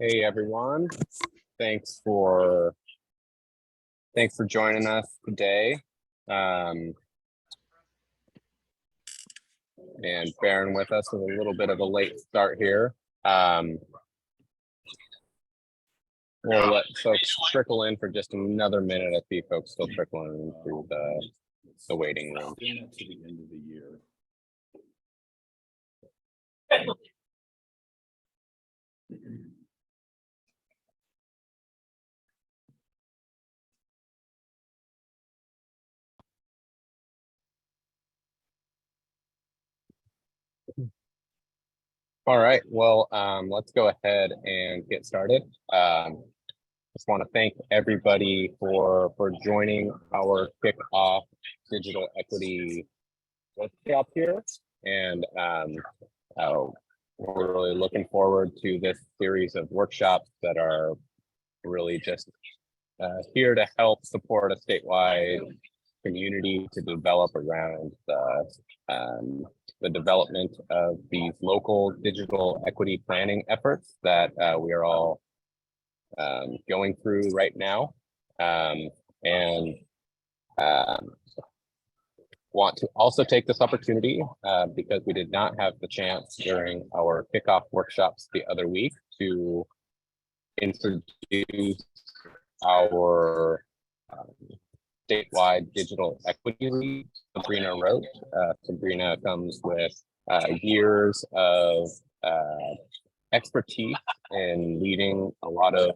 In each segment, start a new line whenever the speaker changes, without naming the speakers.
Hey everyone, thanks for joining us today, and bearing with us with a little bit of a late start here. We'll let folks trickle in for just another minute. I see folks still trickling in through the waiting room.
To the end of the year.
All right, well, let's go ahead and get started. Just want to thank everybody for joining our kickoff digital equity workshop here, and we're really looking forward to this series of workshops that are really just here to help support a statewide community to develop around the development of these local digital equity planning efforts that we are all going through right now, and want to also take this opportunity because we did not have the chance during our kickoff workshops the other week to introduce our statewide digital equity lead, Sabrina Roach. Sabrina comes with years of expertise in leading a lot of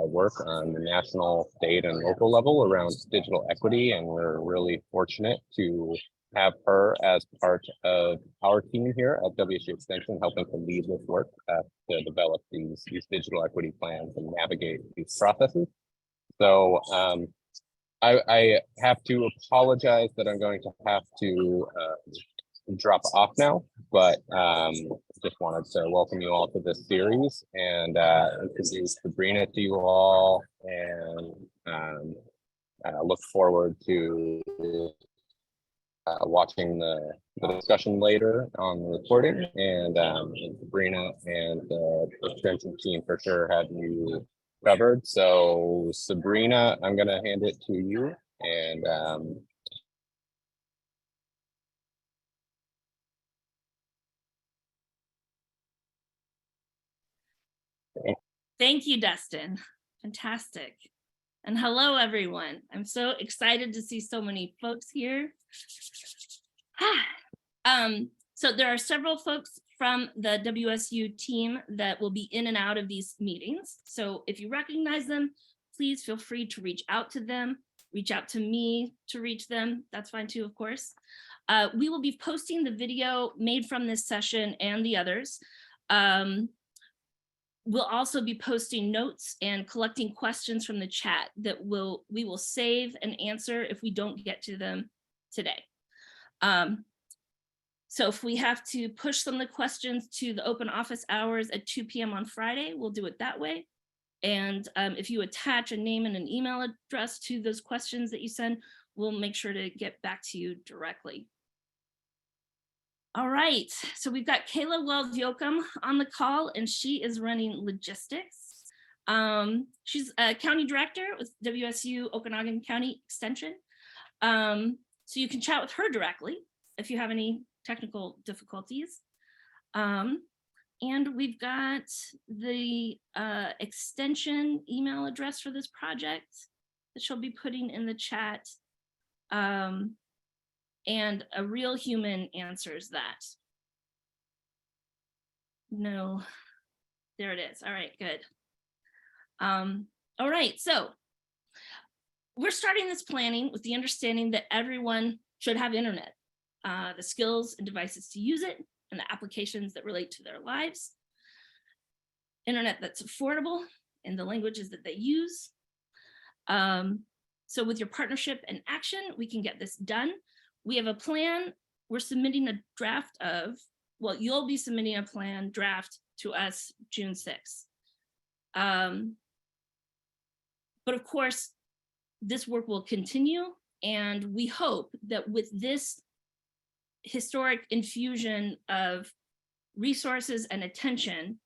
work on the national, state, and local level around digital equity, and we're really fortunate to have her as part of our team here at WSU Extension, helping to lead this work to develop these digital equity plans and navigate these processes. So I have to apologize that I'm going to have to drop off now, but just wanted to welcome you all to this series and introduce Sabrina to you all, and look forward to watching the discussion later on the recording. And Sabrina and the extension team for sure have you covered. So Sabrina, I'm going to hand it to you, and
thank you, Dustin. Fantastic. And hello, everyone. I'm so excited to see so many folks here. So there are several folks from the WSU team that will be in and out of these meetings. So if you recognize them, please feel free to reach out to them, reach out to me to reach them. That's fine too, of course. We will be posting the video made from this session and the others. We'll also be posting notes and collecting questions from the chat that we will save and answer if we don't get to them today. So if we have to push some of the questions to the open office hours at 2 p.m. on Friday, we'll do it that way. And if you attach a name and an email address to those questions that you send, we'll make sure to get back to you directly. All right, so we've got Kayla Wells-Yoakum on the call, and she is running logistics. She's a county director with WSU Okanogan County Extension. So you can chat with her directly if you have any technical difficulties. And we've got the extension email address for this project that she'll be putting in the chat. And a real human answers that. No, there it is. All right, good. All right, so we're starting this planning with the understanding that everyone should have internet, the skills and devices to use it, and the applications that relate to their lives. Internet that's affordable in the languages that they use. So with your partnership and action, we can get this done. We have a plan. We're submitting a draft of, well, you'll be submitting a plan draft to us June 6th. But of course, this work will continue, and we hope that with this historic infusion of resources and attention,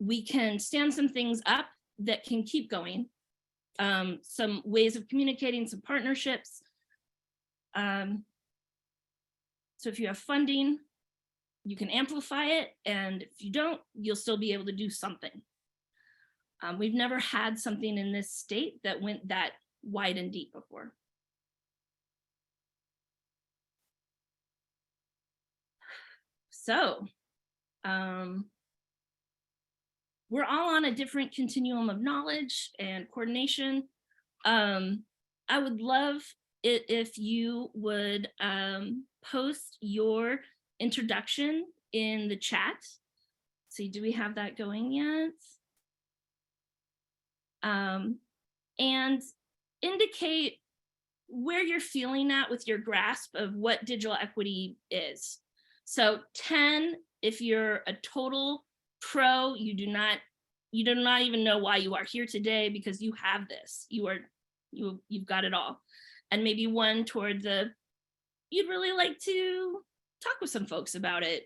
we can stand some things up that can keep going. Some ways of communicating, some partnerships. So if you have funding, you can amplify it. And if you don't, you'll still be able to do something. We've never had something in this state that went that wide and deep before. So we're all on a different continuum of knowledge and coordination. I would love it if you would post your introduction in the chat. See, do we have that going yet? And indicate where you're feeling at with your grasp of what digital equity is. So 10, if you're a total pro, you do not even know why you are here today because you have this. You've got it all. And maybe 1 toward the, you'd really like to talk with some folks about it,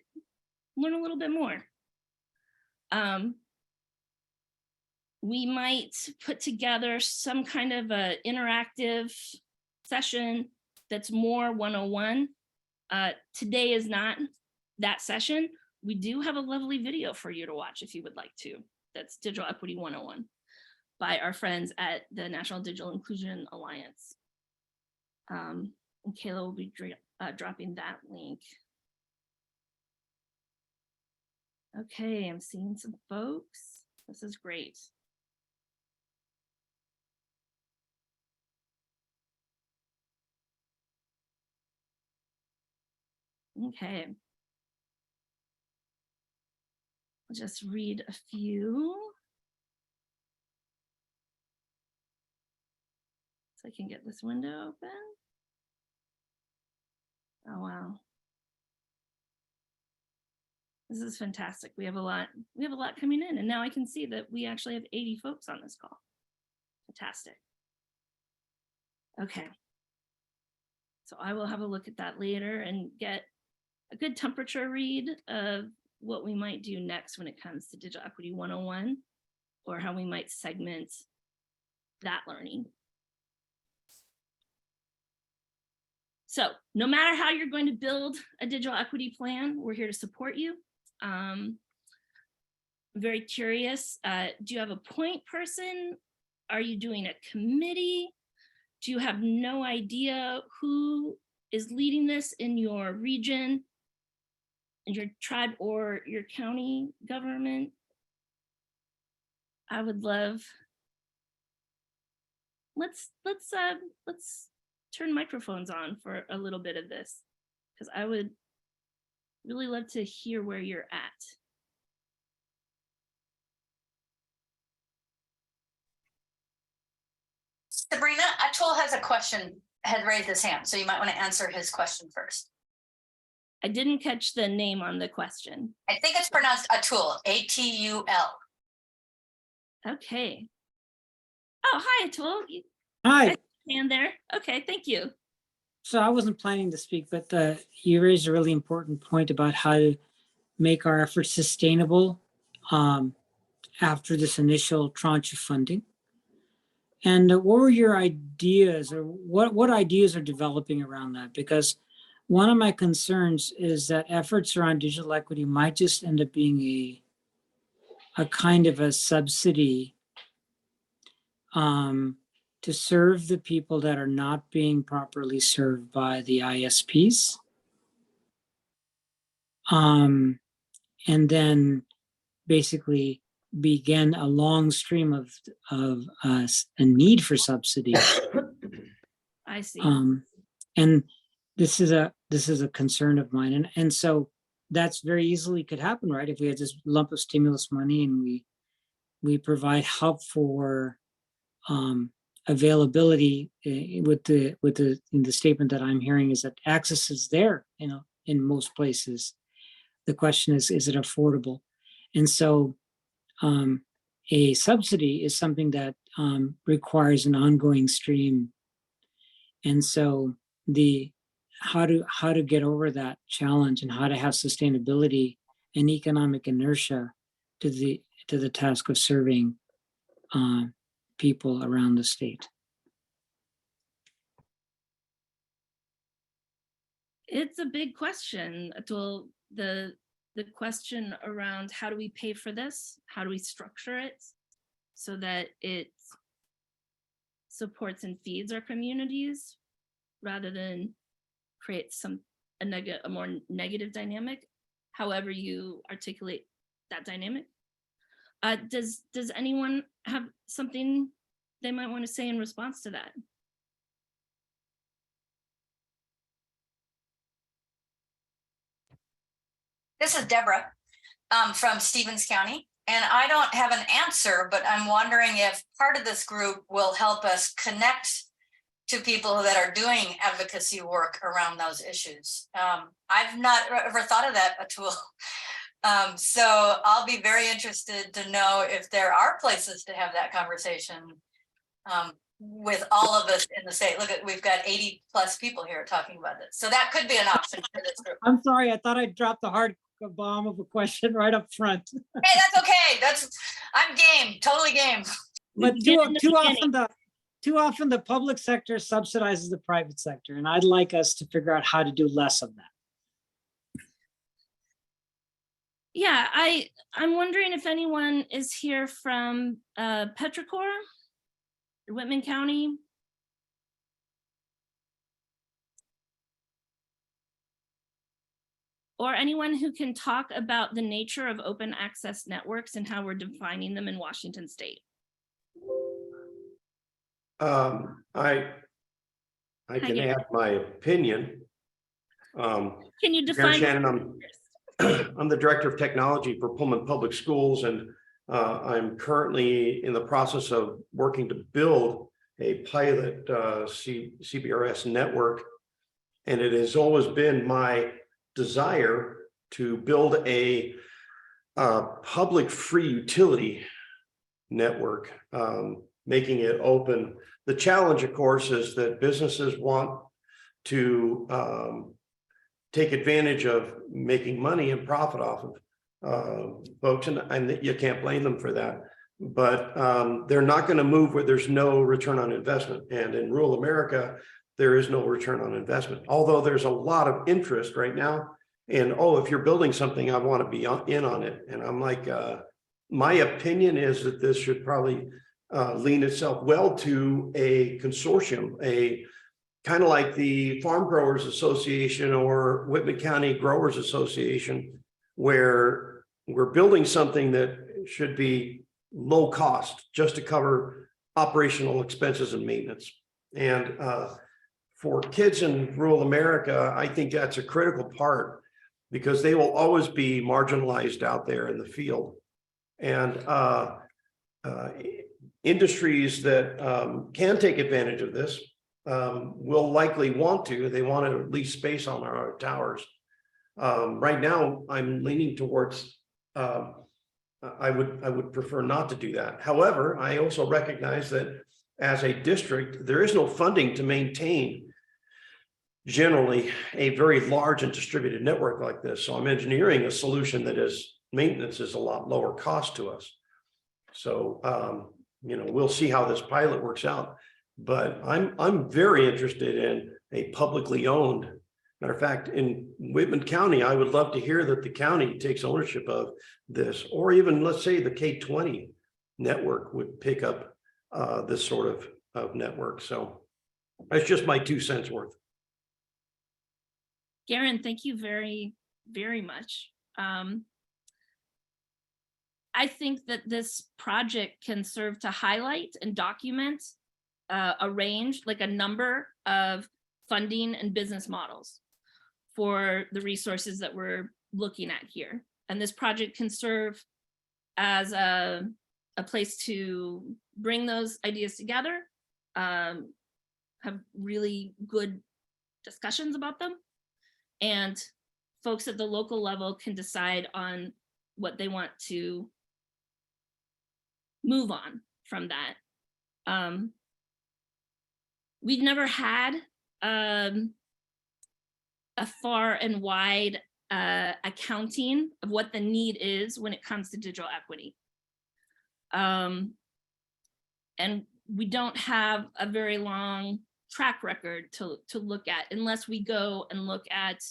learn a little bit more. We might put together some kind of a interactive session that's more 101. Today is not that session. We do have a lovely video for you to watch if you would like to. That's Digital Equity 101 by our friends at the National Digital Inclusion Alliance. And Kayla will be dropping that link. Okay, I'm seeing some folks. This is great. Okay. I'll just read a few. So I can get this window open. Oh, wow. This is fantastic. We have a lot coming in, and now I can see that we actually have 80 folks on this call. Fantastic. Okay. So I will have a look at that later and get a good temperature read of what we might do next when it comes to Digital Equity 101, or how we might segment that learning. So no matter how you're going to build a digital equity plan, we're here to support you. I'm very curious, do you have a point person? Are you doing a committee? Do you have no idea who is leading this in your region, in your tribe or your county government? I would love, let's turn microphones on for a little bit of this, because I would really love to hear where you're at.
Sabrina, Atul has a question, had raised his hand, so you might want to answer his question first.
I didn't catch the name on the question.
I think it's pronounced Atul, A-T-U-L.
Okay. Oh, hi, Atul.
Hi.
Hand there. Okay, thank you.
So I wasn't planning to speak, but you raised a really important point about how to make our efforts sustainable after this initial tranche of funding. And what were your ideas, or what ideas are developing around that? Because one of my concerns is that efforts around digital equity might just end up being a kind of a subsidy to serve the people that are not being properly served by the ISPs. And then basically begin a long stream of a need for subsidy.
I see.
And this is a concern of mine. And so that's very easily could happen, right? If we had this lump of stimulus money and we provide help for availability with the statement that I'm hearing is that access is there, in most places. The question is it affordable? And so a subsidy is something that requires an ongoing stream. And so how to get over that challenge and how to have sustainability and economic inertia to to the task of serving people around the state?
It's a big question, Atul. The question around how do we pay for this? How do we structure it so that it supports and feeds our communities rather than create a more negative dynamic, however you articulate that dynamic. Does anyone have something they might want to say in response to that?
This is Deborah from Stevens County, and I don't have an answer, but I'm wondering if part of this group will help us connect to people that are doing advocacy work around those issues. I've not ever thought of that, Atul. So I'll be very interested to know if there are places to have that conversation with all of us in the state. Look, we've got 80 plus people here talking about this. So that could be an option for this group.
I'm sorry, I thought I dropped the hard bomb of a question right up front.
Hey, that's okay. I'm game, totally game.
But
We did in the
too often the public sector subsidizes the private sector, and I'd like us to figure out how to do less of that.
Yeah, I'm wondering if anyone is here from Petrichor, Whitman County. Or anyone who can talk about the nature of open access networks and how we're defining them in Washington State.
I can add my opinion.
Can you
Karen
define?
Shannon, I'm the Director of Technology for Pullman Public Schools, and I'm currently in the process of working to build a pilot CBRS network. And it has always been my desire to build a public free utility network, making it open. The challenge, of course, is that businesses want to take advantage of making money and profit off of folks, and you can't blame them for that. But they're not going to move where there's no return on investment. And in rural America, there is no return on investment. Although there's a lot of interest right now in, oh, if you're building something, I want to be in on it. And I'm like, my opinion is that this should probably lean itself well to a consortium, a kind of like the Farm Growers Association or Whitman County Growers Association, where we're building something that should be low cost just to cover operational expenses and maintenance. And for kids in rural America, I think that's a critical part because they will always be marginalized out there in the field. And industries that can take advantage of this will likely want to. They want to lease space on our towers. Right now, I'm leaning towards I would prefer not to do that. However, I also recognize that as a district, there is no funding to maintain generally a very large and distributed network like this. So I'm engineering a solution that is maintenance is a lot lower cost to us. So we'll see how this pilot works out. But I'm very interested in a publicly owned. Matter of fact, in Whitman County, I would love to hear that the county takes ownership of this, or even let's say the K-20 network would pick up this sort of network. So that's just my 2 cents worth.
Garen, thank you very, very much. I think that this project can serve to highlight and document a range, like a number of funding and business models for the resources that we're looking at here. And this project can serve as a place to bring those ideas together, have really good discussions about them, and folks at the local level can decide on what they want to move on from that. We've never had a far and wide accounting of what the need is when it comes to digital equity. And we don't have a very long track record to look at unless we go and look at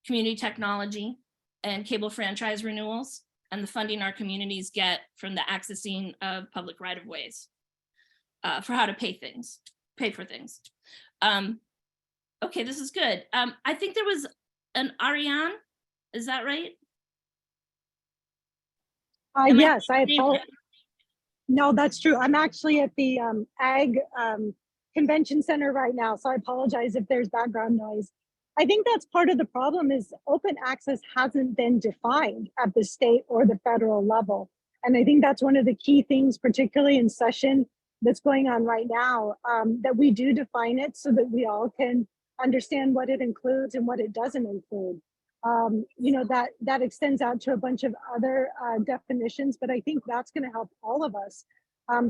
community technology and cable franchise renewals and the funding our communities get from the accessing of public right-of-ways for how to pay for things. Okay, this is good. I think there was an Ariane, is that right? Am I
Yes, I
saying
apologize. No, that's true. I'm actually at the Ag Convention Center right now, so I apologize if there's background noise. I think that's part of the problem is open access hasn't been defined at the state or the federal level. And I think that's one of the key things, particularly in session that's going on right now, that we do define it so that we all can understand what it includes and what it doesn't include. You know, that extends out to a bunch of other definitions, but I think that's going to help all of us.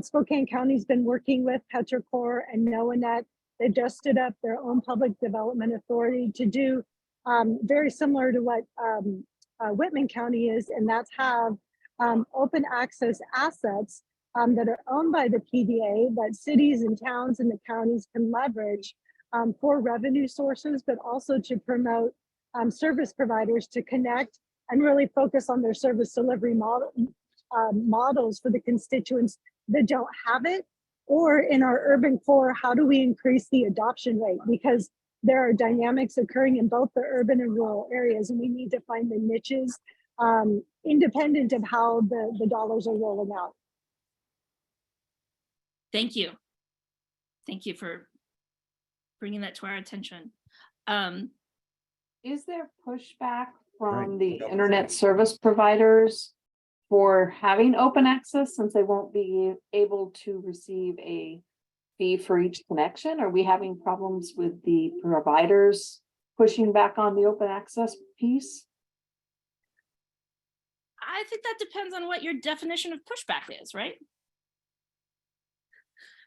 Spokane County's been working with Petrocor and NOAANET. They've just stood up their own public development authority to do very similar to what Whitman County is, and that's have open access assets that are owned by the PDA that cities and towns and the counties can leverage for revenue sources, but also to promote service providers to connect and really focus on their service delivery models for the constituents that don't have it. Or in our urban core, how do we increase the adoption rate? Because there are dynamics occurring in both the urban and rural areas, and we need to find the niches independent of how the dollars are rolling out.
Thank you. Thank you for bringing that to our attention.
Is there pushback from the internet service providers for having open access since they won't be able to receive a fee for each connection? Are we having problems with the providers pushing back on the open access piece?
I think that depends on what your definition of pushback is, right?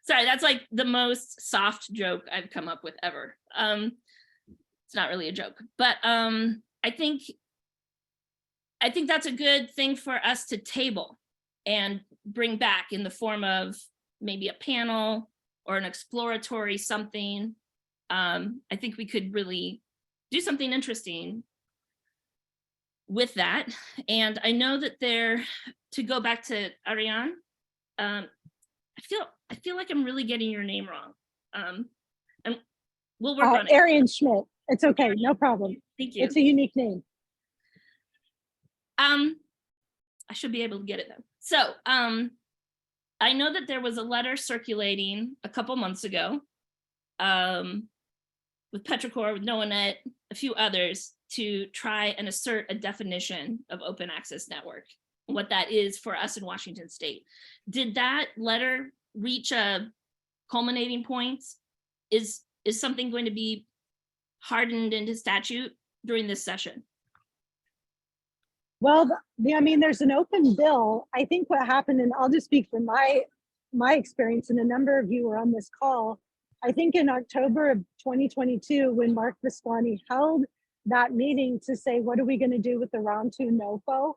Sorry, that's like the most soft joke I've come up with ever. It's not really a joke, but I think that's a good thing for us to table and bring back in the form of maybe a panel or an exploratory something. I think we could really do something interesting with that. And I know that to go back to Ariane, I feel like I'm really getting your name wrong. And we'll work on it.
Ariane Schmidt. It's okay, no problem.
Thank you.
It's a unique name.
I should be able to get it though. So I know that there was a letter circulating a couple months ago with Petrocor, with NOAANET, a few others to try and assert a definition of open access network, what that is for us in Washington State. Did that letter reach a culminating point? Is something going to be hardened into statute during this session?
Well, I mean, there's an open bill. I think what happened, and I'll just speak from my experience, and a number of you were on this call. I think in October of 2022, when Mark Viswani held that meeting to say, what are we going to do with the round 2 NOFO?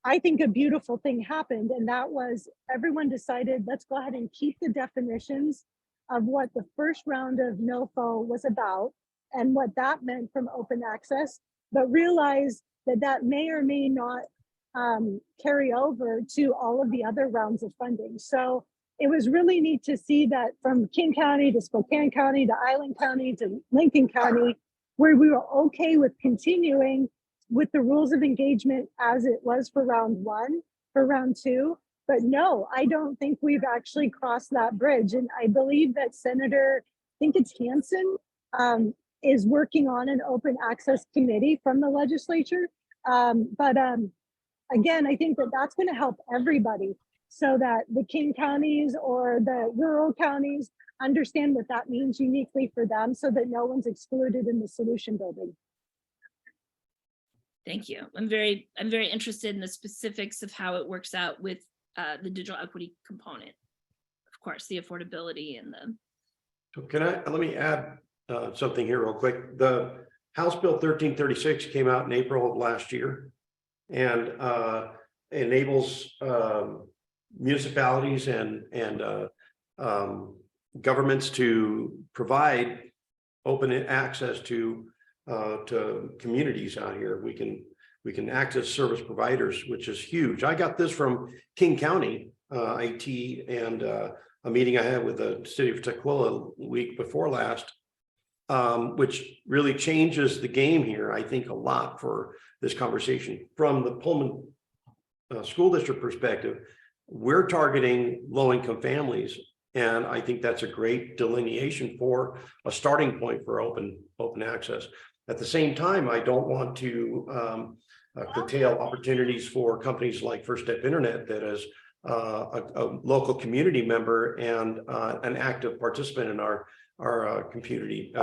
I think a beautiful thing happened, and that was everyone decided, let's go ahead and keep the definitions of what the first round of NOFO was about and what that meant from open access, but realize that may or may not carry over to all of the other rounds of funding. So it was really neat to see that from King County to Spokane County to Island County to Lincoln County, where we were okay with continuing with the rules of engagement as it was for round 1, for round 2. But no, I don't think we've actually crossed that bridge. And I believe that Senator, I think it's Hansen, is working on an open access committee from the legislature. Again, I think that that's going to help everybody so that the King counties or the rural counties understand what that means uniquely for them so that no one's excluded in the solution building.
Thank you. I'm very interested in the specifics of how it works out with the digital equity component. Of course, the affordability and the.
So let me add something here real quick. The House Bill 1336 came out in April of last year and enables municipalities and governments to provide open access to communities out here. We can access service providers, which is huge. I got this from King County IT and a meeting I had with the city of Tukwila week before last, which really changes the game here, I think, a lot for this conversation. From the Pullman school district perspective, we're targeting low-income families, and I think that's a great delineation for a starting point for open access. At the same time, I don't want to curtail opportunities for companies like First Step Internet that is a local community member and an active participant in our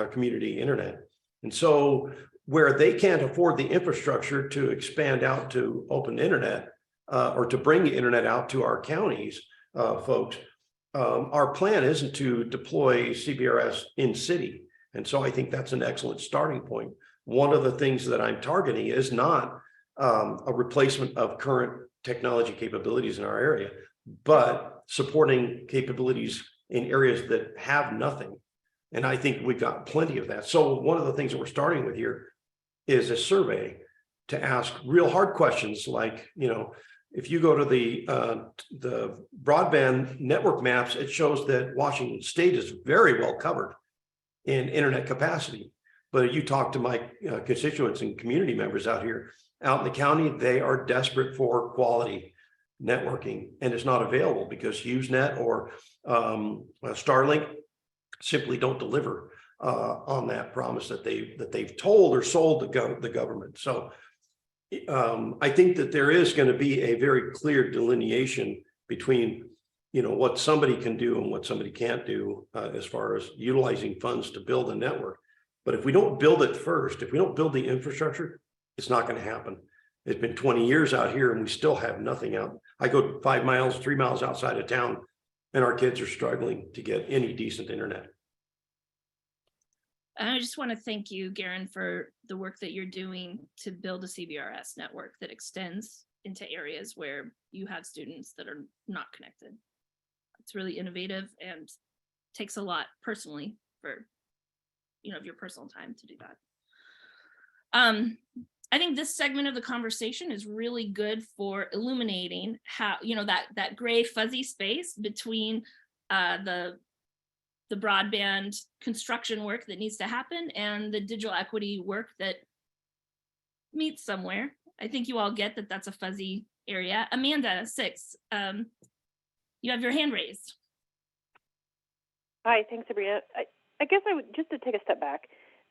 community internet. And so where they can't afford the infrastructure to expand out to open internet or to bring the internet out to our counties, folks, our plan isn't to deploy CBRS in city. And so I think that's an excellent starting point. One of the things that I'm targeting is not a replacement of current technology capabilities in our area, but supporting capabilities in areas that have nothing. And I think we've got plenty of that. So one of the things that we're starting with here is a survey to ask real hard questions like, you know, if you go to the broadband network maps, it shows that Washington State is very well covered in internet capacity. But you talk to my constituents and community members out here, out in the county, they are desperate for quality networking, and it's not available because HughesNet or Starlink simply don't deliver on that promise that they've told or sold the government. So I think that there is going to be a very clear delineation between, you know, what somebody can do and what somebody can't do as far as utilizing funds to build a network. But if we don't build it first, if we don't build the infrastructure, it's not going to happen. It's been 20 years out here and we still have nothing out. I go 5 miles, 3 miles outside of town, and our kids are struggling to get any decent internet.
I just want to thank you, Garen, for the work that you're doing to build a CBRS network that extends into areas where you have students that are not connected. It's really innovative and takes a lot personally for, you know, of your personal time to do that. I think this segment of the conversation is really good for illuminating how, you know, that gray fuzzy space between the broadband construction work that needs to happen and the digital equity work that meets somewhere. I think you all get that that's a fuzzy area. Amanda, 6, you have your hand raised.
Hi, thanks, Sabrina. I guess I would, just to take a step back,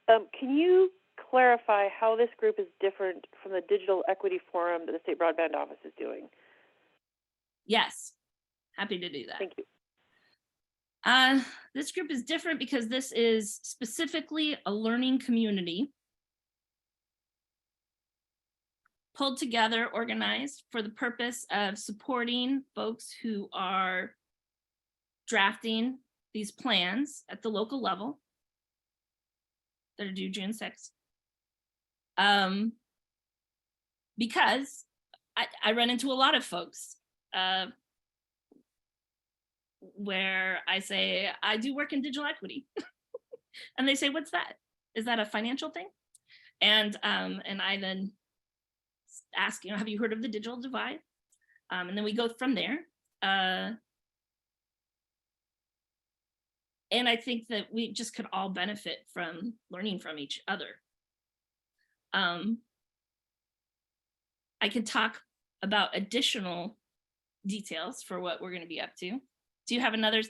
can you clarify how this group is different from the Digital Equity Forum that the State Broadband Office is doing?
Yes, happy to do that.
Thank you.
This group is different because this is specifically a learning community pulled together, organized for the purpose of supporting folks who are drafting these plans at the local level that are due June 6th. Because I run into a lot of folks where I say, I do work in digital equity. And they say, what's that? Is that a financial thing? And I then ask, you know, have you heard of the digital divide? And then we go from there. And I think that we just could all benefit from learning from each other. I can talk about additional details for what we're going to be up to. Do you have another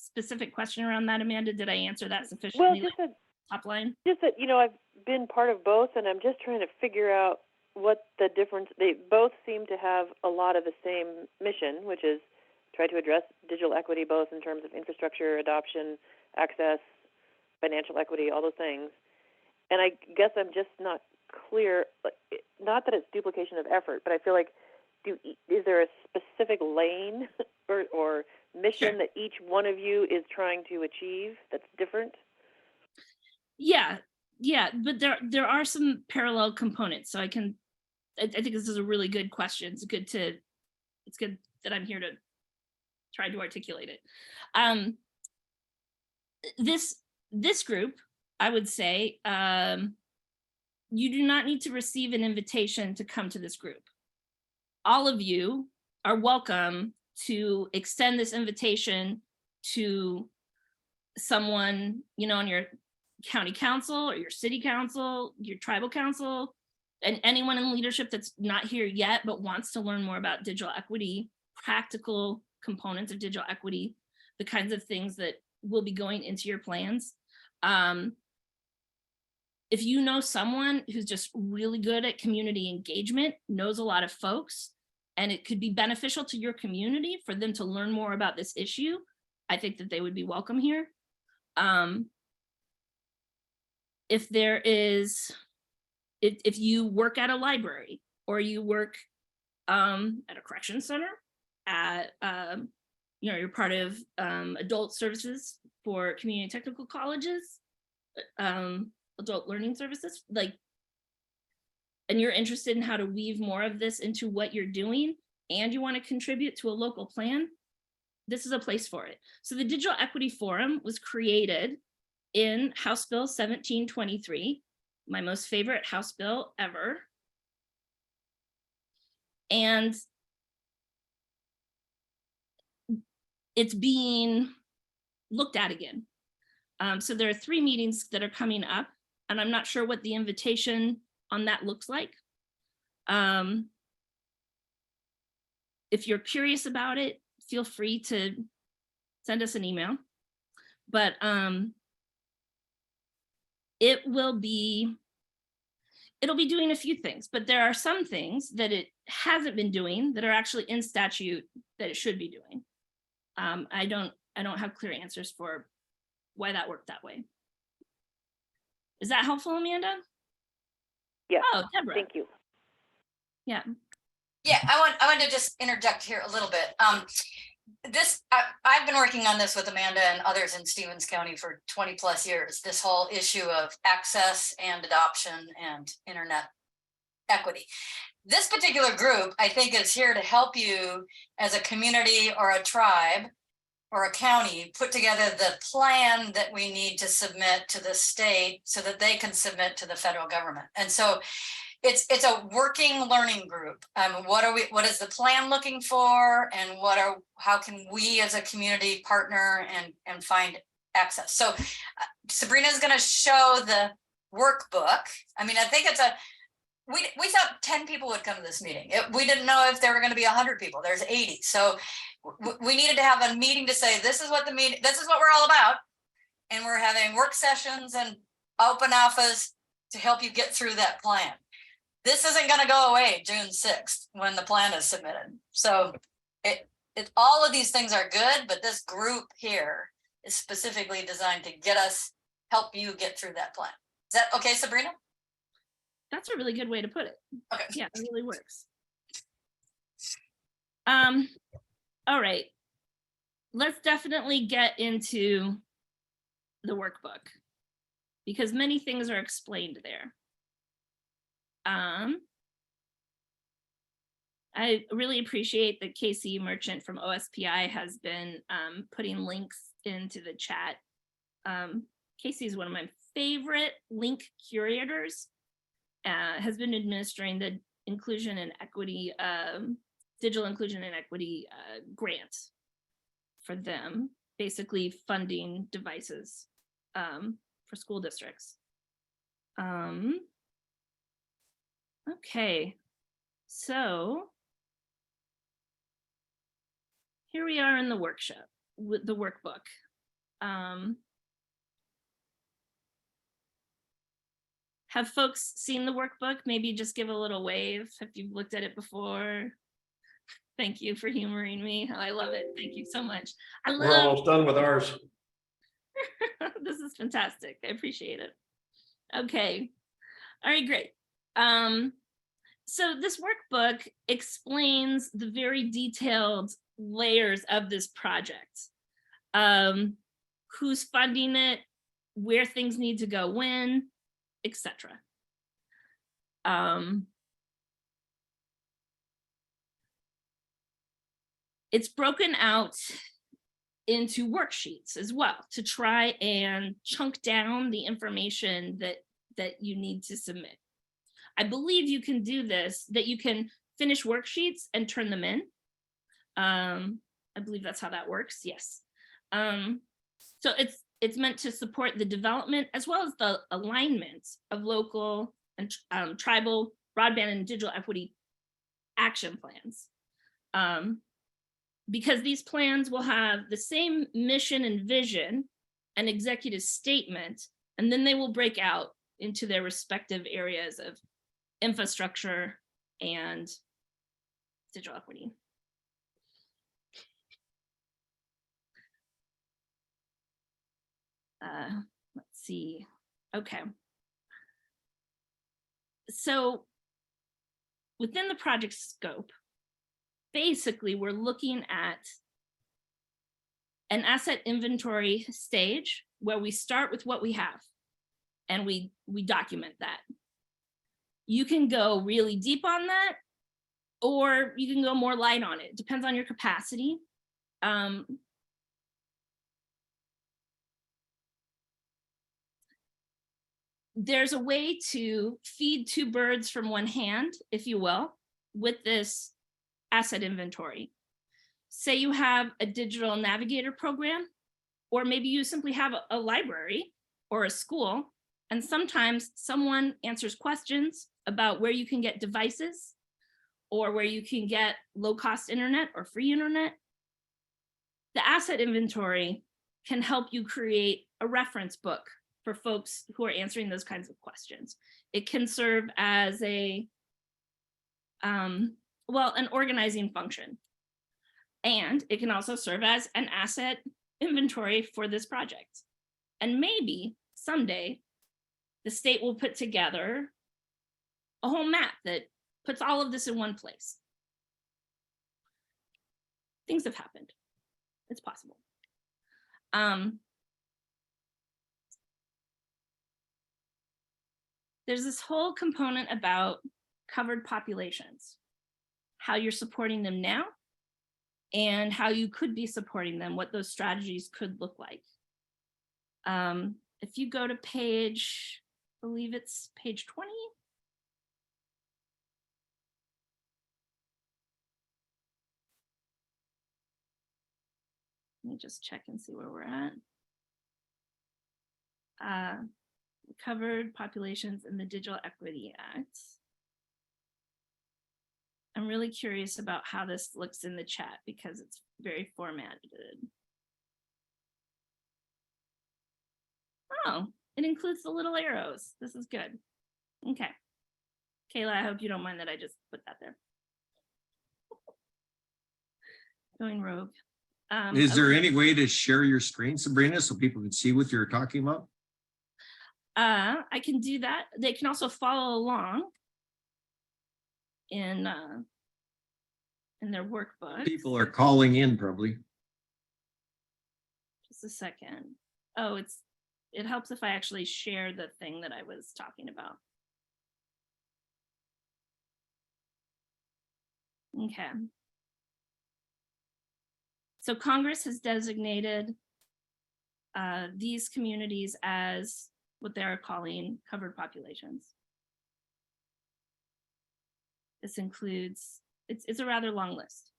specific question around that, Amanda? Did I answer that sufficiently?
Well, just that,
top line?
Just that, you know, I've been part of both, and I'm just trying to figure out what the difference. They both seem to have a lot of the same mission, which is try to address digital equity, both in terms of infrastructure, adoption, access, financial equity, all those things. And I guess I'm just not clear, not that it's duplication of effort, but I feel like, is there a specific lane or mission that each one of you is trying to achieve that's different?
Yeah, but there are some parallel components. So I think this is a really good question. It's good that I'm here to try to articulate it. This group, I would say, you do not need to receive an invitation to come to this group. All of you are welcome to extend this invitation to someone, on your county council or your city council, your tribal council, and anyone in leadership that's not here yet but wants to learn more about digital equity, practical components of digital equity, the kinds of things that will be going into your plans. If you know someone who's just really good at community engagement, knows a lot of folks, and it could be beneficial to your community for them to learn more about this issue, I think that they would be welcome here. If you work at a library, or you work at a correction center, you're part of adult services for community technical colleges, adult learning services, and you're interested in how to weave more of this into what you're doing, and you want to contribute to a local plan, this is a place for it. So the Digital Equity Forum was created in House Bill 1723, my most favorite House bill ever. And it's being looked at again. So there are 3 meetings that are coming up, and I'm not sure what the invitation on that looks like. If you're curious about it, feel free to send us an email. But it'll be doing a few things, but there are some things that it hasn't been doing that are actually in statute that it should be doing. I don't have clear answers for why that worked that way. Is that helpful, Amanda?
Yeah.
Oh, Deborah.
Thank you.
Yeah.
Yeah, I want to just interject here a little bit. I've been working on this with Amanda and others in Stevens County for 20 plus years, this whole issue of access and adoption and internet equity. This particular group, I think, is here to help you as a community or a tribe or a county put together the plan that we need to submit to the state so that they can submit to the federal government. And so it's a working learning group. What is the plan looking for, and how can we as a community partner and find access? So Sabrina's going to show the workbook. I mean, I think we thought 10 people would come to this meeting. We didn't know if there were going to be 100 people. There's 80. So we needed to have a meeting to say, this is what we're all about. And we're having work sessions and open office to help you get through that plan. This isn't going to go away June 6th when the plan is submitted. So all of these things are good, but this group here is specifically designed to help you get through that plan. Is that okay, Sabrina?
That's a really good way to put it.
Okay.
Yeah, it really works. All right. Let's definitely get into the workbook because many things are explained there. I really appreciate that Casey Merchant from OSPI has been putting links into the chat. Casey is one of my favorite link curators, has been administering the inclusion and equity, digital inclusion and equity grant for them, basically funding devices for school districts. Okay, so here we are in the workshop with the workbook. Have folks seen the workbook? Maybe just give a little wave if you've looked at it before. Thank you for humoring me. I love it. Thank you so much.
We're almost done with ours.
This is fantastic. I appreciate it. Okay. All right, great. So this workbook explains the very detailed layers of this project. Who's funding it, where things need to go when, etc. It's broken out into worksheets as well to try and chunk down the information that you need to submit. I believe you can do this, that you can finish worksheets and turn them in. I believe that's how that works, yes. So it's meant to support the development as well as the alignment of local and tribal broadband and digital equity action plans. Because these plans will have the same mission and vision and executive statement, and then they will break out into their respective areas of infrastructure and digital equity. Let's see. Okay. So within the project scope, basically we're looking at an asset inventory stage where we start with what we have and we document that. You can go really deep on that, or you can go more light on it. Depends on your capacity. There's a way to feed two birds from one hand, if you will, with this asset inventory. Say you have a digital navigator program, or maybe you simply have a library or a school, and sometimes someone answers questions about where you can get devices or where you can get low-cost internet or free internet. The asset inventory can help you create a reference book for folks who are answering those kinds of questions. It can serve as a, well, an organizing function. And it can also serve as an asset inventory for this project. And maybe someday the state will put together a whole map that puts all of this in one place. Things have happened. It's possible. There's this whole component about covered populations, how you're supporting them now, and how you could be supporting them, what those strategies could look like. If you go to page, I believe it's page 20. Let me just check and see where we're at. Covered populations in the Digital Equity Act. I'm really curious about how this looks in the chat because it's very formatted. Oh, it includes the little arrows. This is good. Okay. Kayla, I hope you don't mind that I just put that there. Going rogue.
Is there
okay.
any way to share your screen, Sabrina, so people can see what you're talking about?
I can do that. They can also follow along in their workbook.
People are calling in probably.
Just a second. Oh, it helps if I actually share the thing that I was talking about. Okay. So Congress has designated these communities as what they're calling covered populations. This includes, it's a rather long list.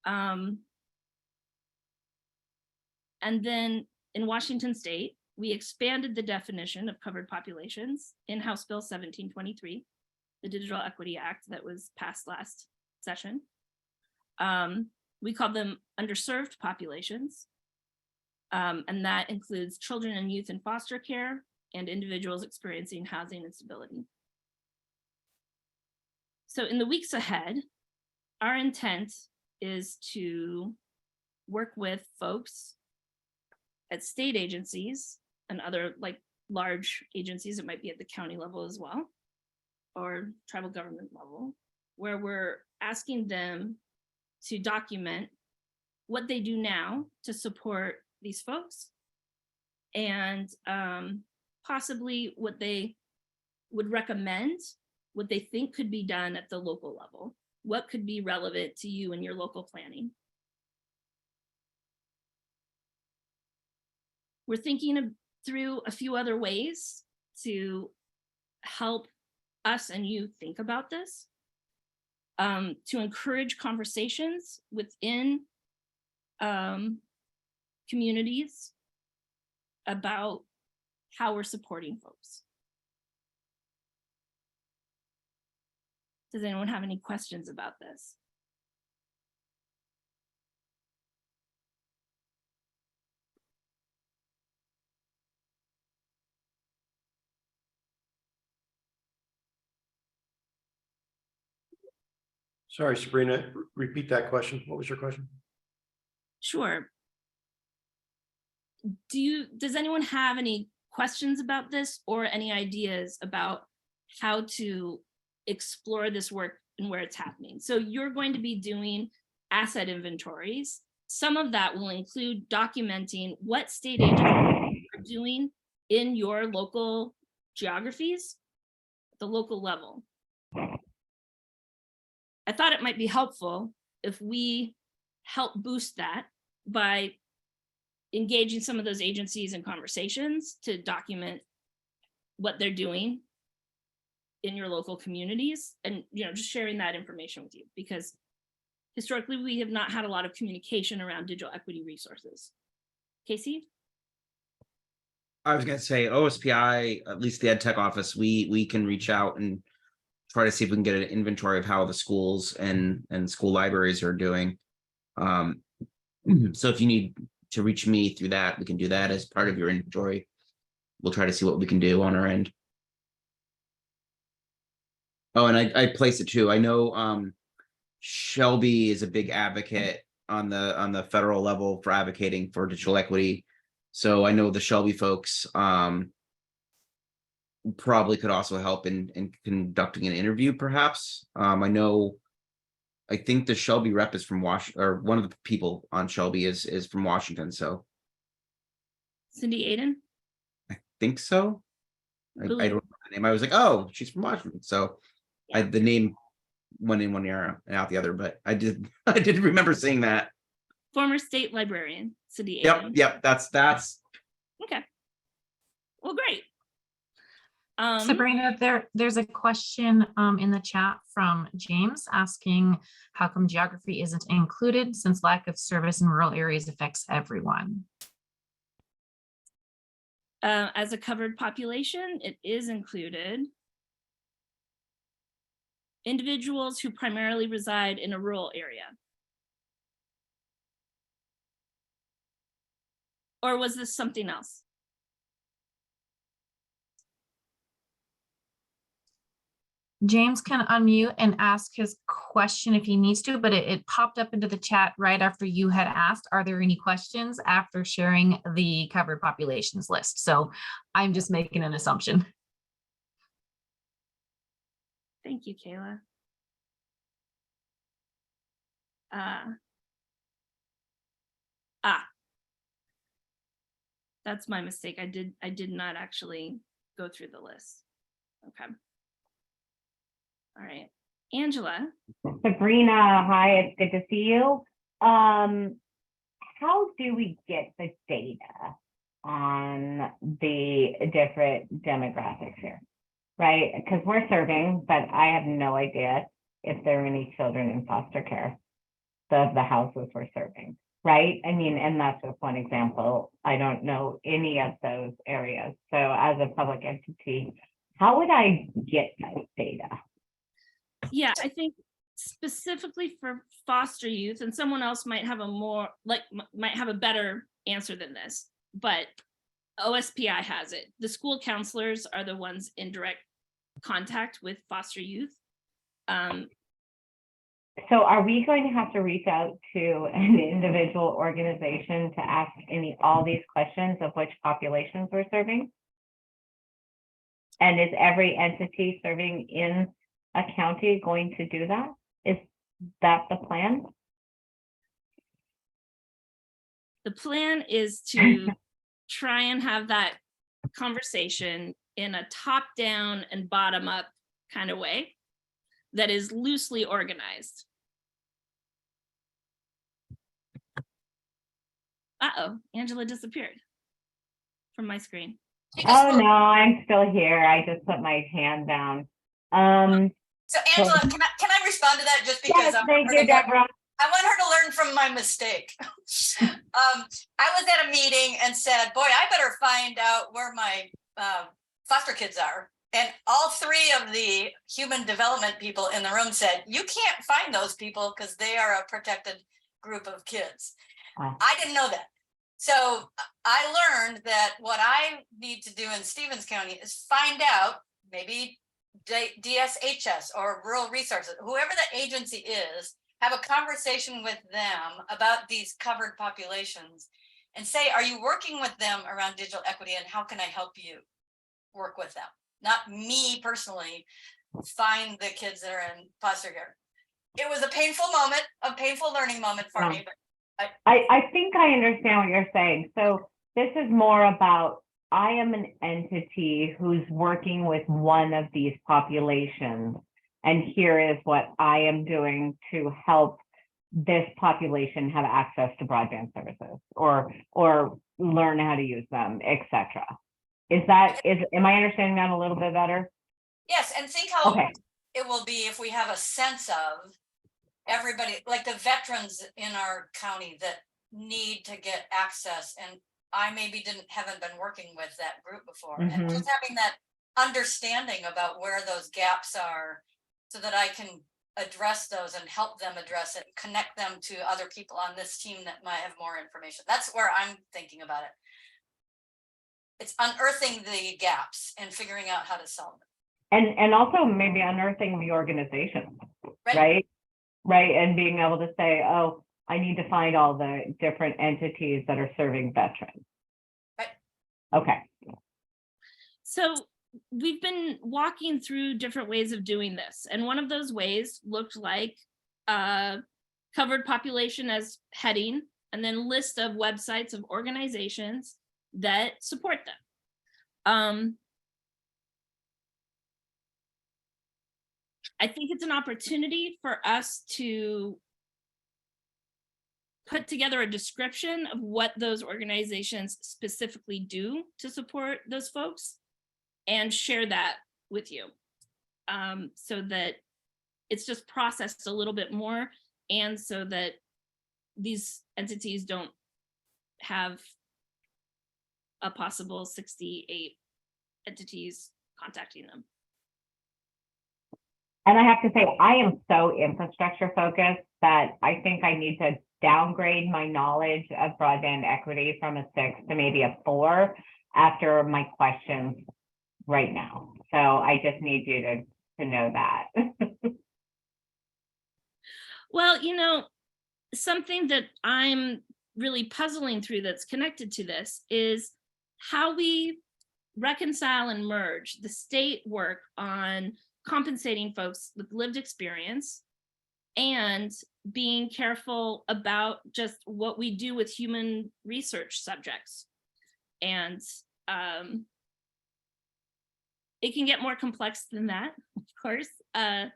And then in Washington State, we expanded the definition of covered populations in House Bill 1723, the Digital Equity Act that was passed last session. We call them underserved populations. And that includes children and youth in foster care and individuals experiencing housing instability. So in the weeks ahead, our intent is to work with folks at state agencies and other like large agencies. It might be at the county level as well, or tribal government level, where we're asking them to document what they do now to support these folks and possibly what they would recommend, what they think could be done at the local level. what could be relevant to you in your local planning. We're thinking through a few other ways to help us and you think about this, to encourage conversations within communities about how we're supporting folks. Does anyone have any questions about this?
Sorry, Sabrina, repeat that question. What was your question?
Sure. Does anyone have any questions about this or any ideas about how to explore this work and where it's happening? So you're going to be doing asset inventories. Some of that will include documenting what state agencies are doing in your local geographies, the local level. I thought it might be helpful if we help boost that by engaging some of those agencies in conversations to document what they're doing in your local communities, and just sharing that information with you, because historically we have not had a lot of communication around digital equity resources. Casey?
I was going to say OSPI, at least the Ed Tech office, we can reach out and try to see if we can get an inventory of how the schools and school libraries are doing. So if you need to reach me through that, we can do that as part of your inventory. We'll try to see what we can do on our end. Oh, and I place it too. I know Shelby is a big advocate on the federal level for advocating for digital equity. So I know the Shelby folks probably could also help in conducting an interview, perhaps. I think the Shelby rep is from Washington, or one of the people on Shelby is from Washington. So
Cindy Aiden?
I think so. I don't know the name. I was like, oh, she's from Washington. So the name went in one ear and out the other, but I did remember seeing that.
Former state librarian, Cindy Aiden.
Yep. That's
okay. Well, great.
Sabrina, there's a question in the chat from James asking how come geography isn't included since lack of service in rural areas affects everyone?
As a covered population, it is included. Individuals who primarily reside in a rural area. Or was this something else?
James can unmute and ask his question if he needs to, but it popped up into the chat right after you had asked, are there any questions after sharing the covered populations list? So I'm just making an assumption.
Thank you, Kayla. That's my mistake. I did not actually go through the list. Okay. All right, Angela.
Sabrina, hi, it's good to see you. How do we get the data on the different demographics here, right? Because we're serving, but I have no idea if there are any children in foster care of the houses we're serving, right? I mean, and that's just one example. I don't know any of those areas. So as a public entity, how would I get that data?
Yeah, I think specifically for foster youth, and someone else might have might have a better answer than this, but OSPI has it. The school counselors are the ones in direct contact with foster youth.
So are we going to have to reach out to an individual organization to ask all these questions of which populations we're serving? And is every entity serving in a county going to do that? Is that the plan?
The plan is to try and have that conversation in a top-down and bottom-up kind of way. that is loosely organized. Uh-oh, Angela disappeared from my screen.
Oh, no, I'm still here. I just put my hand down.
So Angela, can I respond to that just because?
Yes, thank you, Deborah.
I want her to learn from my mistake. I was at a meeting and said, boy, I better find out where my foster kids are. And all three of the human development people in the room said, you can't find those people because they are a protected group of kids.
Wow.
I didn't know that. So I learned that what I need to do in Stevens County is find out, maybe DSHS or Rural Resources, whoever the agency is, have a conversation with them about these covered populations and say, are you working with them around digital equity and how can I help you work with them? Not me personally, find the kids that are in foster care. It was a painful moment, a painful learning moment for me. But
I think I understand what you're saying. So this is more about, I am an entity who's working with one of these populations. And here is what I am doing to help this population have access to broadband services or learn how to use them, etc. Am I understanding that a little bit better?
yes, and think how
Okay.
it will be if we have a sense of everybody, like the veterans in our county that need to get access. And I maybe haven't been working with that group before. And just having that understanding about where those gaps are so that I can address those and help them address it, connect them to other people on this team that might have more information. That's where I'm thinking about it. It's unearthing the gaps and figuring out how to solve them.
And also maybe unearthing the organization, right? Right. And being able to say, oh, I need to find all the different entities that are serving veterans.
Right.
Okay.
So we've been walking through different ways of doing this. And one of those ways looked like covered population as heading, and then list of websites of organizations that support them. I think it's an opportunity for us to put together a description of what those organizations specifically do to support those folks and share that with you, so that it's just processed a little bit more, and so that these entities don't have a possible 68 entities contacting them.
And I have to say, I am so infrastructure focused that I think I need to downgrade my knowledge of broadband equity from a 6 to maybe a 4 after my questions right now. So I just need you to know that.
Well, you know, something that I'm really puzzling through that's connected to this is how we reconcile and merge the state work on compensating folks with lived experience and being careful about just what we do with human research subjects. And it can get more complex than that, of course. But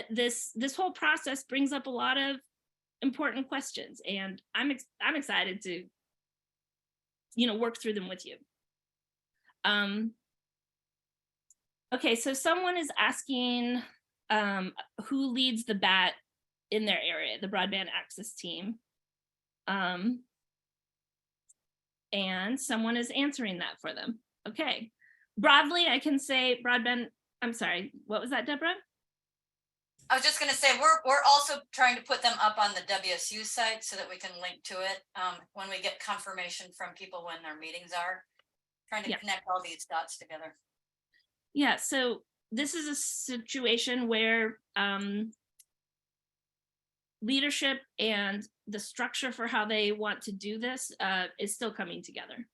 this whole process brings up a lot of important questions, and I'm excited to, you know, work through them with you. Okay, so someone is asking who leads the BAT in their area, the broadband access team. And someone is answering that for them. Okay, broadly, I can say broadband, I'm sorry, what was that, Deborah?
I was just going to say, we're also trying to put them up on the WSU site so that we can link to it when we get confirmation from people when their meetings are, trying to connect all these dots together.
Yeah, so this is a situation where leadership and the structure for how they want to do this is still coming together.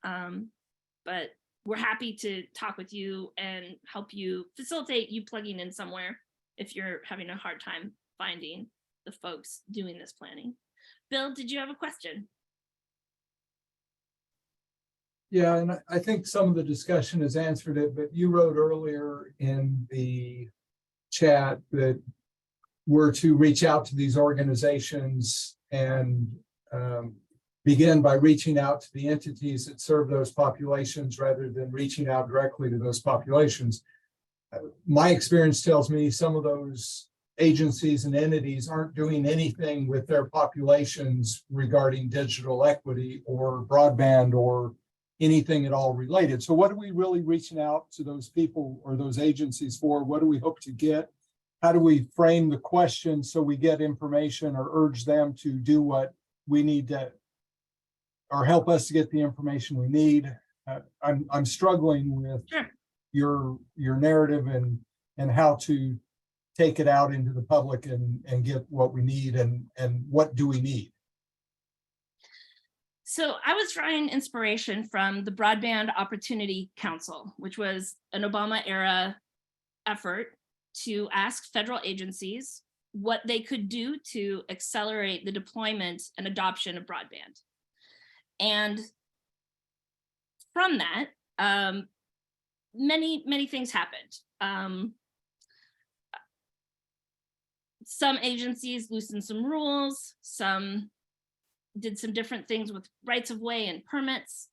But we're happy to talk with you and help you facilitate you plugging in somewhere if you're having a hard time finding the folks doing this planning. Bill, did you have a question?
Yeah, and I think some of the discussion has answered it, but you wrote earlier in the chat that we're to reach out to these organizations and begin by reaching out to the entities that serve those populations rather than reaching out directly to those populations. My experience tells me some of those agencies and entities aren't doing anything with their populations regarding digital equity or broadband or anything at all related. So what are we really reaching out to those people or those agencies for? What do we hope to get? How do we frame the question so we get information or urge them to do what we need to, or help us to get the information we need? I'm struggling with your narrative and how to take it out into the public and get what we need and what do we need.
So I was drawing inspiration from the Broadband Opportunity Council, which was an Obama era effort to ask federal agencies what they could do to accelerate the deployment and adoption of broadband. And from that, many things happened. Some agencies loosened some rules, some did some different things with rights of way and permits.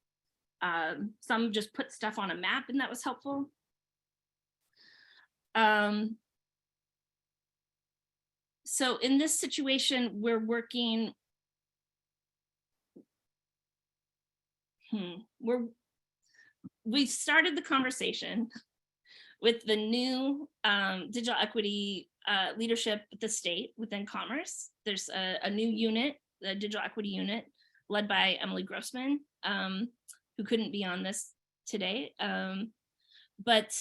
Some just put stuff on a map, and that was helpful. So in this situation, we're working, we started the conversation with the new digital equity leadership at the state within Commerce. There's a new unit, the digital equity unit, led by Emily Grossman, who couldn't be on this today. But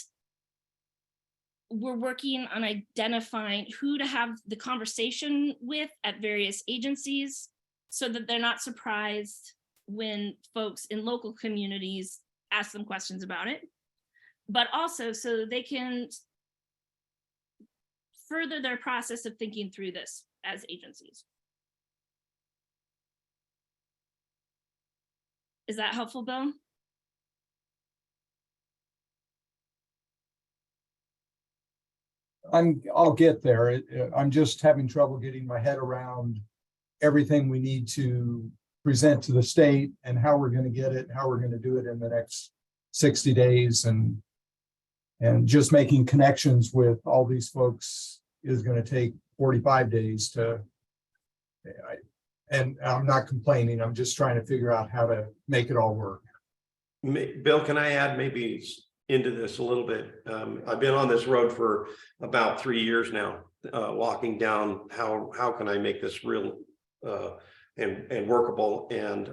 we're working on identifying who to have the conversation with at various agencies so that they're not surprised when folks in local communities ask them questions about it, but also so that they can further their process of thinking through this as agencies. Is that helpful, Bill?
I'll get there. I'm just having trouble getting my head around everything we need to present to the state and how we're going to get it, how we're going to do it in the next 60 days. And just making connections with all these folks is going to take 45 days to, and I'm not complaining. I'm just trying to figure out how to make it all work.
Bill, can I add maybe into this a little bit? I've been on this road for about 3 years now, walking down how can I make this real and workable. And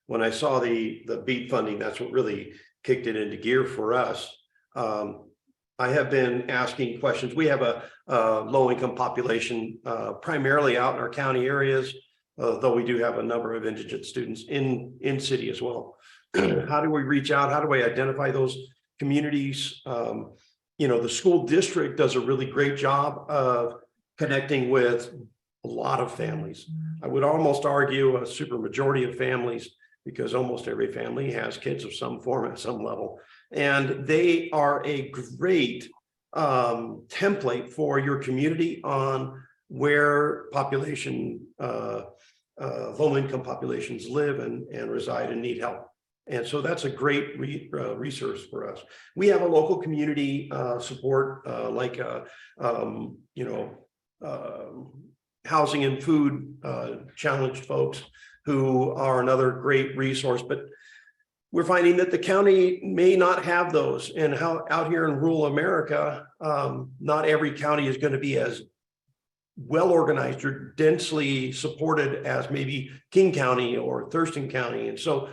when I saw the BEAT funding, that's what really kicked it into gear for us. I have been asking questions. We have a low-income population, primarily out in our county areas, though we do have a number of indigent students in city as well. How do we reach out? How do we identify those communities? You know, the school district does a really great job of connecting with a lot of families. I would almost argue a super majority of families, because almost every family has kids of some form at some level. And they are a great template for your community on where population, low-income populations live and reside and need help. And so that's a great resource for us. We have a local community support, like housing and food challenged folks who are another great resource. But we're finding that the county may not have those. And out here in rural America, not every county is going to be as well organized or densely supported as maybe King County or Thurston County. And so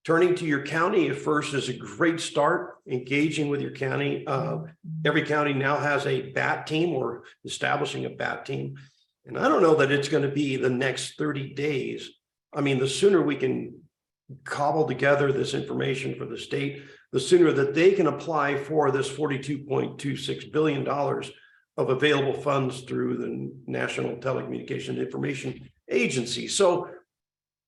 turning to your county at first is a great start. Engaging with your county. Every county now has a BAT team or establishing a BAT team. And I don't know that it's going to be the next 30 days. I mean, the sooner we can cobble together this information for the state, the sooner that they can apply for this $42.26 billion of available funds through the National Telecommunications Information Agency. So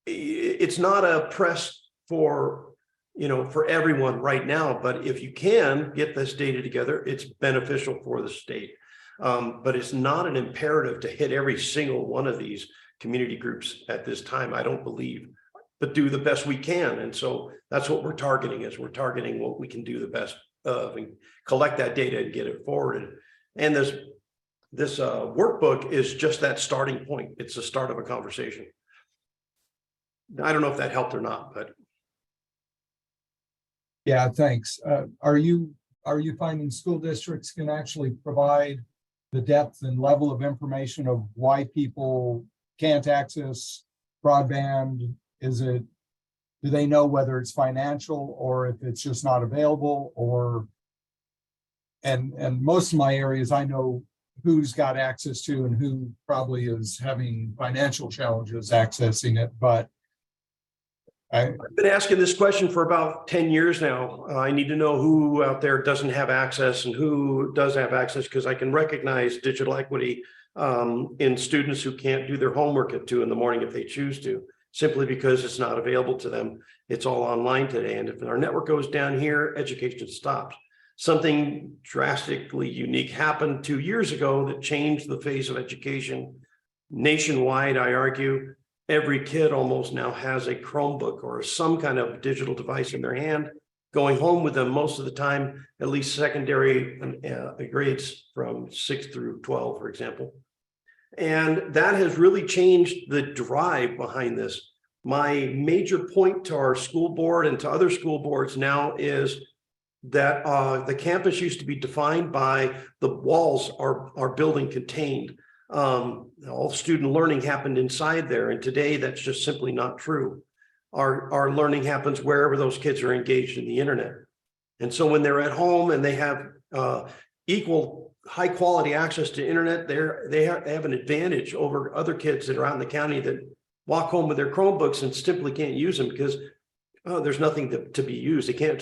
it's not a press for everyone right now, but if you can get this data together, it's beneficial for the state. But it's not an imperative to hit every single one of these community groups at this time, I don't believe, but do the best we can. And so that's what we're targeting, is we're targeting what we can do the best of and collect that data and get it forwarded. And this workbook is just that starting point. It's the start of a conversation. I don't know if that helped or not, but.
Yeah, thanks. Are you finding school districts can actually provide the depth and level of information of why people can't access broadband? Do they know whether it's financial or if it's just not available, or, and most of my areas, I know who's got access to and who probably is having financial challenges accessing it, but I've
been asking this question for about 10 years now. I need to know who out there doesn't have access and who does have access, because I can recognize digital equity in students who can't do their homework at 2 in the morning if they choose to, simply because it's not available to them. It's all online today. And if our network goes down here, education stops. Something drastically unique happened 2 years ago that changed the face of education nationwide. I argue every kid almost now has a Chromebook or some kind of digital device in their hand, going home with them most of the time, at least secondary grades from 6 through 12, for example. And that has really changed the drive behind this. My major point to our school board and to other school boards now is that the campus used to be defined by the walls our building contained. All student learning happened inside there, and today that's just simply not true. Our learning happens wherever those kids are engaged in the internet. And so when they're at home and they have equal high quality access to internet, they have an advantage over other kids that are out in the county that walk home with their Chromebooks and simply can't use them because there's nothing to be used. They can't,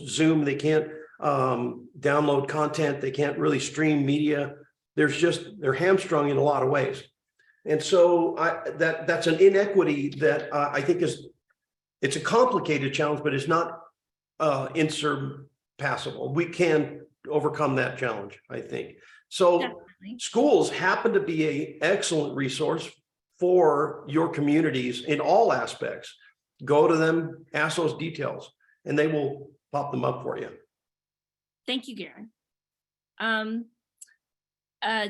Zoom, they can't download content, they can't really stream media. They're hamstrung in a lot of ways. And so that's an inequity that I think it's a complicated challenge, but it's not insurpassable. We can overcome that challenge, I think. So definitely. Schools happen to be an excellent resource for your communities in all aspects. Go to them, ask those details, and they will pop them up for you.
Thank you, Garen.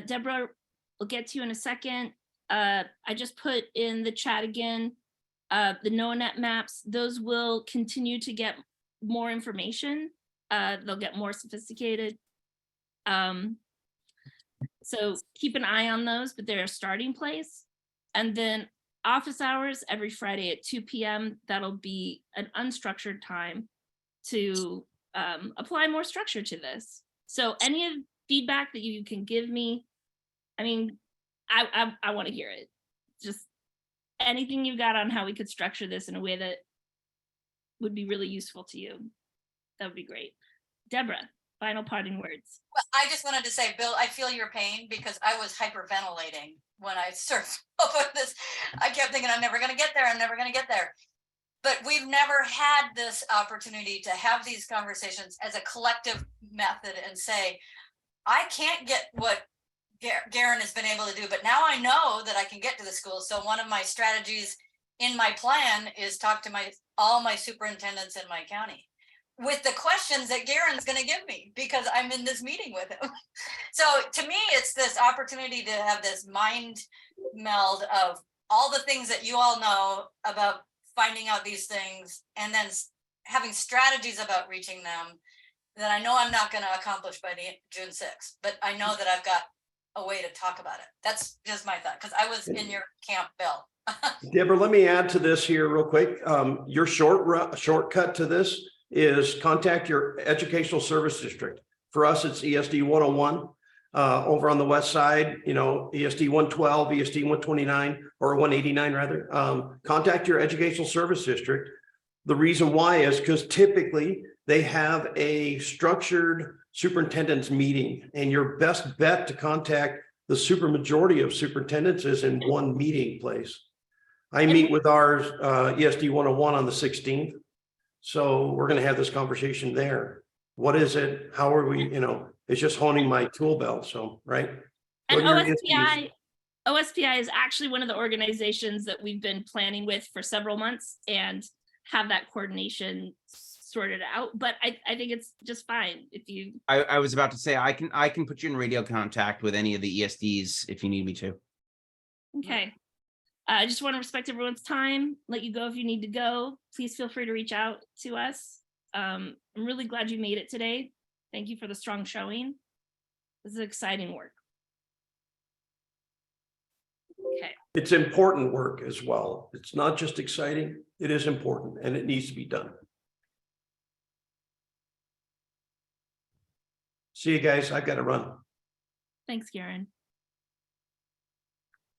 Deborah, we'll get to you in a second. I just put in the chat again, the NOAANET maps, those will continue to get more information. They'll get more sophisticated. So keep an eye on those, but they're a starting place. And then office hours every Friday at 2 p.m. That'll be an unstructured time to apply more structure to this. So any feedback that you can give me, I mean, I want to hear it. Just anything you got on how we could structure this in a way that would be really useful to you. That would be great. Deborah, final parting words.
Well, I just wanted to say, Bill, I feel your pain because I was hyperventilating when I surfed over this. I kept thinking, I'm never going to get there. I'm never going to get there. But we've never had this opportunity to have these conversations as a collective method and say, I can't get what Garen has been able to do, but now I know that I can get to the school. So one of my strategies in my plan is talk to all my superintendents in my county with the questions that Garen's going to give me because I'm in this meeting with him. So to me, it's this opportunity to have this mind meld of all the things that you all know about finding out these things and then having strategies about reaching them that I know I'm not going to accomplish by June 6th, but I know that I've got a way to talk about it. That's just my thought, because I was in your camp, Bill.
Deborah, let me add to this here real quick. Your shortcut to this is contact your educational service district. For us, it's ESD 101. Over on the west side, ESD 112, ESD 129, or 189 rather. Contact your educational service district. The reason why is because typically they have a structured superintendent's meeting, and your best bet to contact the supermajority of superintendents is in one meeting place. I meet with our ESD 101 on the 16th. So we're going to have this conversation there. What is it? How are we, It's just honing my tool belt, so, right?
And
Go to your ISDs.
OSPI is actually one of the organizations that we've been planning with for several months and have that coordination sorted out. But I think it's just fine if you,
I was about to say, I can put you in radio contact with any of the ESDs if you need me to.
okay. I just want to respect everyone's time, let you go if you need to go. Please feel free to reach out to us. I'm really glad you made it today. Thank you for the strong showing. This is exciting work. Okay.
It's important work as well. It's not just exciting, it is important and it needs to be done. See you guys, I've got to run.
Thanks, Karen.